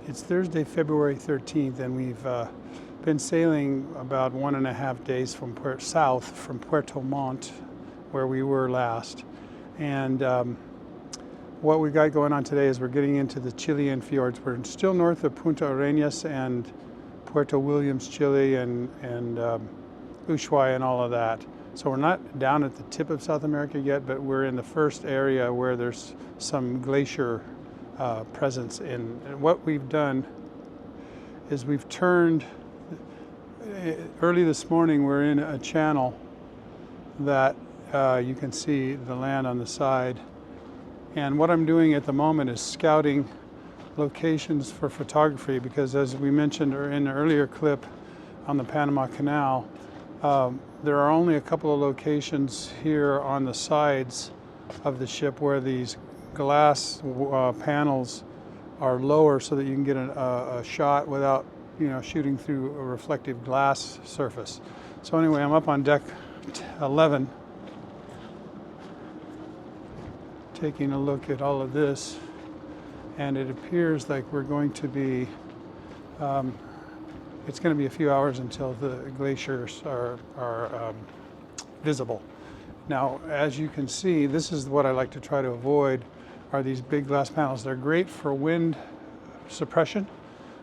It's Thursday, February 13th, and we've been sailing about 1.5 days from south from Puerto Montt, where we were last. And what we got going on today is we're getting into the Chilean fjords. We're still north of Punta Arenas and Puerto Williams, Chile, and Ushuaia and all of that. So we're not down at the tip of South America yet, but we're in the first area where there's some glacier presence in. And what we've done is we've turned, early this morning we're in a channel that you can see the land on the side. And what I'm doing at the moment is scouting locations for photography, because as we mentioned in an earlier clip on the Panama Canal, there are only a couple of locations here on the sides of the ship where these glass panels are lower so that you can get a shot without, shooting through a reflective glass surface. So anyway, I'm up on deck 11, taking a look at all of this, and it appears like we're going to be it's going to be a few hours until the glaciers are visible. Now, as you can see, this is what I like to try to avoid, are these big glass panels. They're great for wind suppression,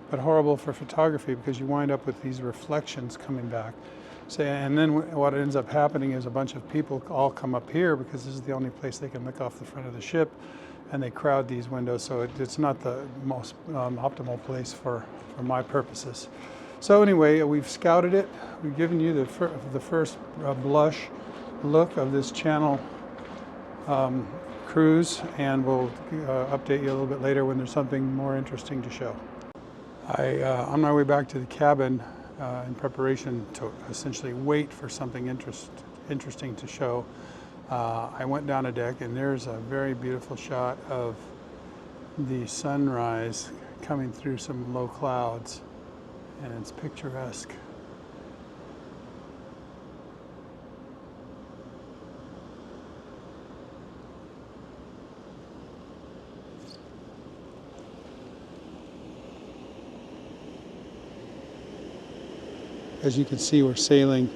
but horrible for photography because you wind up with these reflections coming back. So, and then what ends up happening is a bunch of people all come up here because this is the only place they can look off the front of the ship, and they crowd these windows, so it's not the most optimal place for my purposes. So anyway, we've scouted it. We've given you the first blush look of this channel cruise, and we'll update you a little bit later when there's something more interesting to show. On my way back to the cabin in preparation to essentially wait for something interesting to show, I went down a deck, and there's a very beautiful shot of the sunrise coming through some low clouds, and it's picturesque. As you can see, we're sailing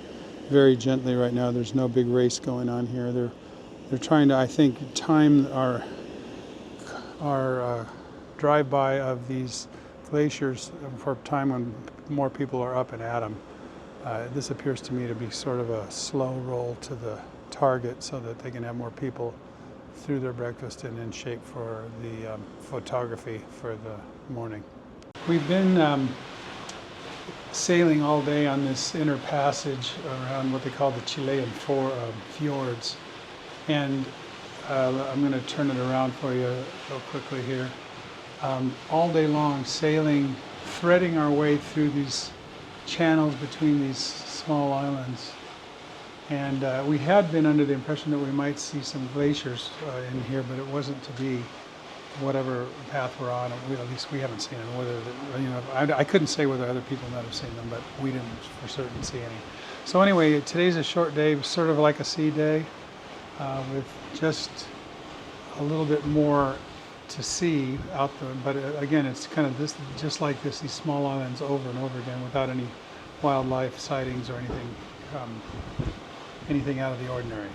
very gently right now. There's no big race going on here. They're trying to, I think, time our drive-by of these glaciers for a time when more people are up and at them. This appears to me to be sort of a slow roll to the target so that they can have more people through their breakfast and in shape for the photography for the morning. We've been sailing all day on this inner passage around what they call the Chilean fjords, and I'm going to turn it around for you real quickly here. All day long sailing, threading our way through these channels between these small islands, and we had been under the impression that we might see some glaciers in here, but it wasn't to be. Whatever path we're on, at least we haven't seen them. Whether I couldn't say whether other people might have seen them, but we didn't for certain see any. So anyway, today's a short day, sort of like a sea day, with just a little bit more to see out there. But again, it's kind of this, just like this, these small islands over and over again, without any wildlife sightings or anything out of the ordinary.